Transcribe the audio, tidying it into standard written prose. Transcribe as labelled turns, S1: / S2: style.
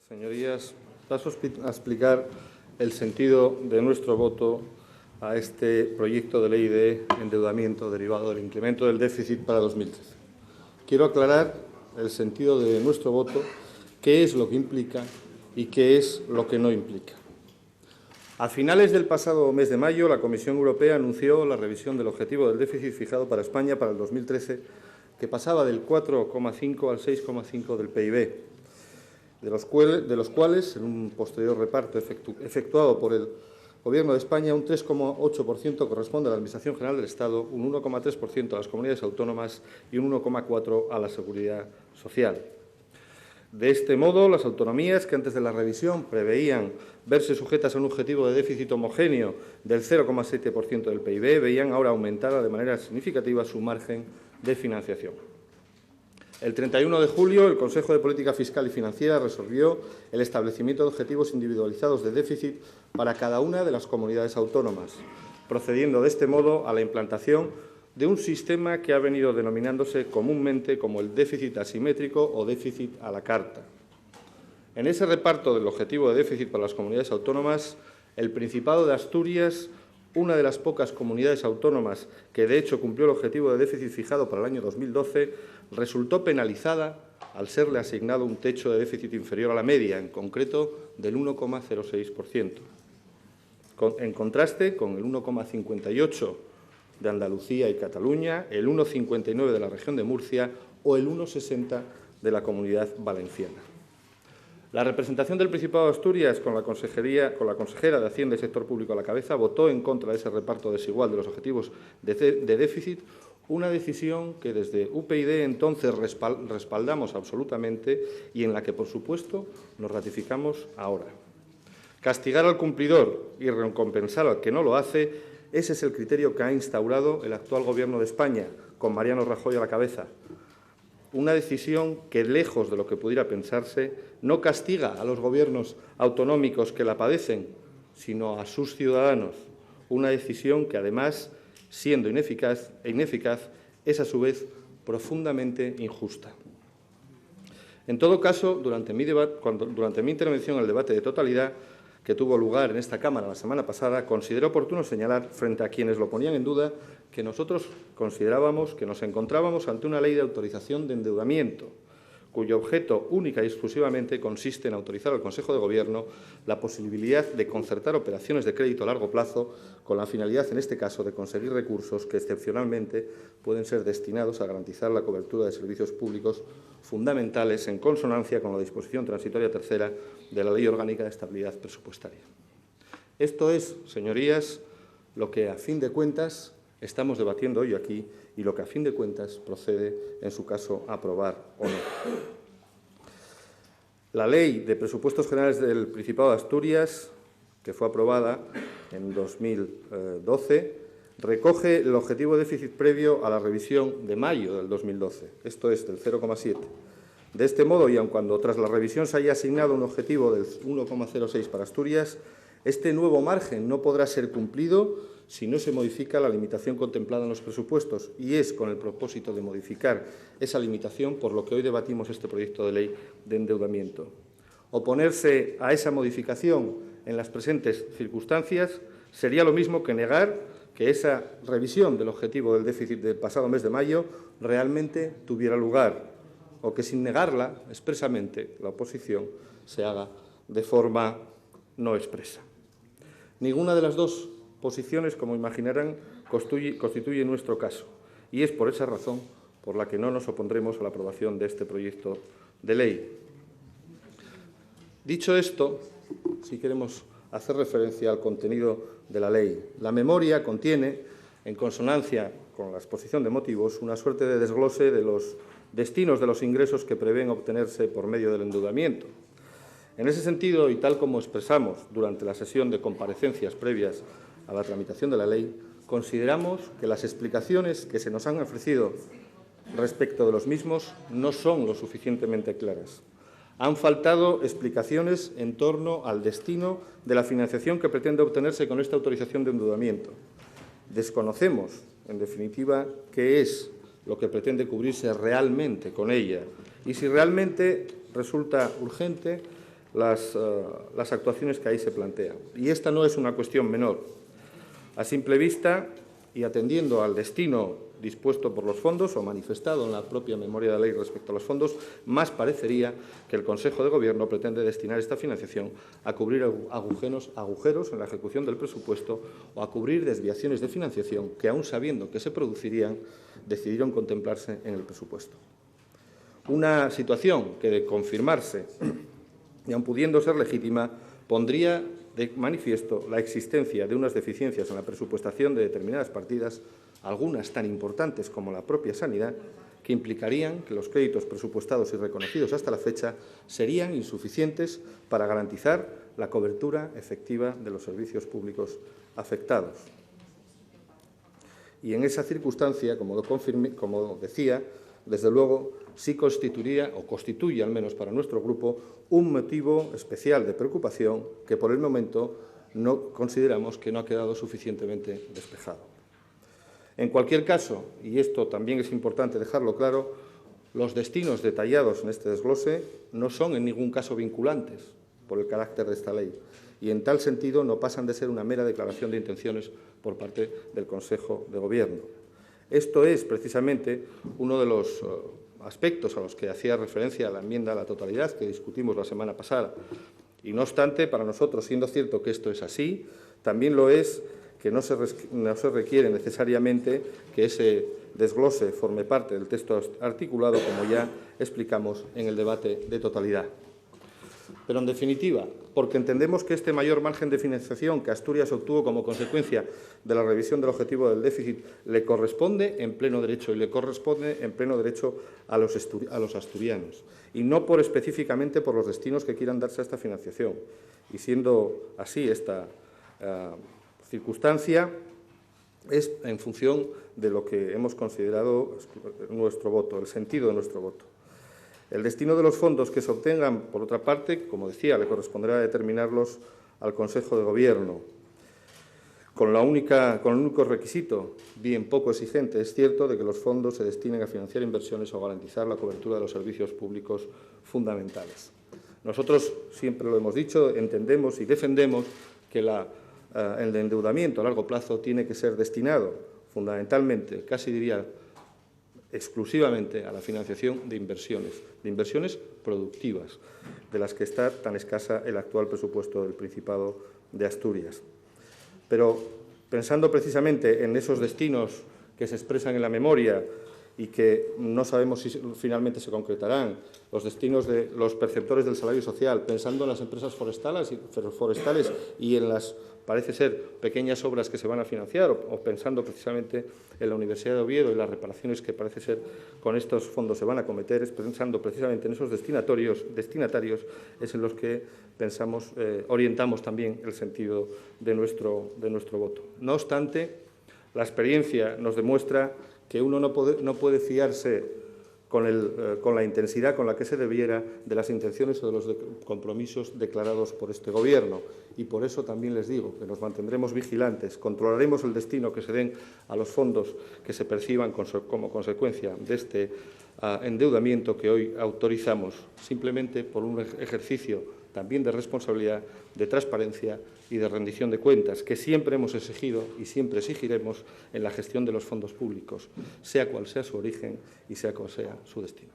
S1: Señorías, paso a explicar el sentido de nuestro voto a este proyecto de ley de endeudamiento derivado del incremento del déficit para 2013. Quiero aclarar el sentido de nuestro voto, qué es lo que implica y qué es lo que no implica. A finales del pasado mes de mayo, la Comisión Europea anunció la revisión del objetivo del déficit fijado para España para el 2013, que pasaba del 4,5 al 6,5 del PIB, de los cuales, en un posterior reparto efectuado por el Gobierno de España, un 3,8% corresponde a la Administración General del Estado, un 1,3% a las comunidades autónomas y un 1,4% a la Seguridad Social. De este modo, las autonomías que antes de la revisión preveían verse sujetas a un objetivo de déficit homogéneo del 0,7% del PIB, veían ahora aumentada de manera significativa su margen de financiación. El 31 de julio, el Consejo de Política Fiscal y Financiera resolvió el establecimiento de objetivos individualizados de déficit para cada una de las comunidades autónomas, procediendo de este modo a la implantación de un sistema que ha venido denominándose comúnmente como el déficit asimétrico o déficit a la carta. En ese reparto del objetivo de déficit para las comunidades autónomas, el Principado de Asturias, una de las pocas comunidades autónomas que de hecho cumplió el objetivo de déficit fijado para el año 2012, resultó penalizada al serle asignado un techo de déficit inferior a la media, en concreto del 1,06%. En contraste con el 1,58% de Andalucía y Cataluña, el 1,59% de la región de Murcia o el 1,60% de la Comunidad Valenciana. La representación del Principado de Asturias, con la consejera de Hacienda y Sector Público a la cabeza, votó en contra de ese reparto desigual de los objetivos de déficit, una decisión que desde UPyD entonces respaldamos absolutamente y en la que, por supuesto, nos ratificamos ahora. Castigar al cumplidor y recompensar al que no lo hace, ese es el criterio que ha instaurado el actual Gobierno de España, con Mariano Rajoy a la cabeza. Una decisión que, lejos de lo que pudiera pensarse, no castiga a los gobiernos autonómicos que la padecen, sino a sus ciudadanos. Una decisión que, además, siendo ineficaz, es a su vez profundamente injusta. En todo caso, durante mi intervención en el debate de totalidad que tuvo lugar en esta Cámara la semana pasada, consideré oportuno señalar, frente a quienes lo ponían en duda, que nosotros considerábamos que nos encontrábamos ante una ley de autorización de endeudamiento, cuyo objeto única y exclusivamente consiste en autorizar al Consejo de Gobierno la posibilidad de concertar operaciones de crédito a largo plazo con la finalidad, en este caso, de conseguir recursos que excepcionalmente pueden ser destinados a garantizar la cobertura de servicios públicos fundamentales en consonancia con la disposición transitoria tercera de la Ley Orgánica de Estabilidad Presupuestaria. Esto es, señorías, lo que, a fin de cuentas, estamos debatiendo hoy aquí y lo que, a fin de cuentas, procede, en su caso, a aprobar o no. La Ley de Presupuestos Generales del Principado de Asturias, que fue aprobada en 2012, recoge el objetivo de déficit previo a la revisión de mayo del 2012, esto es, del 0,7%. De este modo, y aun cuando tras la revisión se haya asignado un objetivo del 1,06 para Asturias, este nuevo margen no podrá ser cumplido si no se modifica la limitación contemplada en los presupuestos, y es con el propósito de modificar esa limitación por lo que hoy debatimos este proyecto de ley de endeudamiento. Oponerse a esa modificación en las presentes circunstancias sería lo mismo que negar que esa revisión del objetivo del déficit del pasado mes de mayo realmente tuviera lugar, o que sin negarla expresamente la oposición se haga de forma no expresa. Ninguna de las dos posiciones, como imaginarán, constituye nuestro caso, y es por esa razón por la que no nos opondremos a la aprobación de este proyecto de ley. Dicho esto, si queremos hacer referencia al contenido de la ley, la memoria contiene, en consonancia con la exposición de motivos, una suerte de desglose de los destinos de los ingresos que prevén obtenerse por medio del endeudamiento. En ese sentido, y tal como expresamos durante la sesión de comparecencias previas a la tramitación de la ley, consideramos que las explicaciones que se nos han ofrecido respecto de los mismos no son lo suficientemente claras. Han faltado explicaciones en torno al destino de la financiación que pretende obtenerse con esta autorización de endeudamiento. Desconocemos, en definitiva, qué es lo que pretende cubrirse realmente con ella y si realmente resulta urgente las actuaciones que ahí se plantean. Y esta no es una cuestión menor. A simple vista y atendiendo al destino dispuesto por los fondos o manifestado en la propia memoria de ley respecto a los fondos, más parecería que el Consejo de Gobierno pretende destinar esta financiación a cubrir agujeros en la ejecución del presupuesto o a cubrir desviaciones de financiación que, aun sabiendo que se producirían, decidieron contemplarse en el presupuesto. Una situación que, de confirmarse y aun pudiendo ser legítima, pondría de manifiesto la existencia de unas deficiencias en la presupuestación de determinadas partidas, algunas tan importantes como la propia sanidad, que implicarían que los créditos presupuestados y reconocidos hasta la fecha serían insuficientes para garantizar la cobertura efectiva de los servicios públicos afectados. Y en esa circunstancia, como decía, desde luego sí constituiría, o constituye al menos para nuestro grupo, un motivo especial de preocupación que por el momento no consideramos que no ha quedado suficientemente despejado. En cualquier caso, y esto también es importante dejarlo claro, los destinos detallados en este desglose no son en ningún caso vinculantes por el carácter de esta ley y en tal sentido no pasan de ser una mera declaración de intenciones por parte del Consejo de Gobierno. Esto es precisamente uno de los aspectos a los que hacía referencia la enmienda a la totalidad que discutimos la semana pasada. Y no obstante, para nosotros, siendo cierto que esto es así, también lo es que no se requiere necesariamente que ese desglose forme parte del texto articulado, como ya explicamos en el debate de totalidad. Pero, en definitiva, porque entendemos que este mayor margen de financiación que Asturias obtuvo como consecuencia de la revisión del objetivo del déficit le corresponde en pleno derecho y le corresponde en pleno derecho a los asturianos, y no específicamente por los destinos que quieran darse a esta financiación. Y siendo así esta circunstancia, es en función de lo que hemos considerado nuestro voto, el sentido de nuestro voto. El destino de los fondos que se obtengan, por otra parte, como decía, le corresponderá determinarlos al Consejo de Gobierno, con el único requisito, bien poco exigente, es cierto, de que los fondos se destinen a financiar inversiones o garantizar la cobertura de los servicios públicos fundamentales. Nosotros siempre lo hemos dicho, entendemos y defendemos que el endeudamiento a largo plazo tiene que ser destinado fundamentalmente, casi diría exclusivamente, a la financiación de inversiones productivas, de las que está tan escasa el actual presupuesto del Principado de Asturias. Pero pensando precisamente en esos destinos que se expresan en la memoria y que no sabemos si finalmente se concretarán, los destinos de los perceptores del salario social, pensando en las empresas forestales y en las, parece ser, pequeñas obras que se van a financiar, o pensando precisamente en la Universidad de Oviedo y las reparaciones que parece ser con estos fondos se van a cometer, es pensando precisamente en esos destinatarios, es en los que pensamos, orientamos también el sentido de nuestro voto. No obstante, la experiencia nos demuestra que uno no puede fiarse con la intensidad con la que se debiera de las intenciones o de los compromisos declarados por este Gobierno. Y por eso también les digo que nos mantendremos vigilantes, controlaremos el destino que se den a los fondos que se perciban como consecuencia de este endeudamiento que hoy autorizamos, simplemente por un ejercicio también de responsabilidad, de transparencia y de rendición de cuentas, que siempre hemos exigido y siempre exigiremos en la gestión de los fondos públicos, sea cual sea su origen y sea cual sea su destino.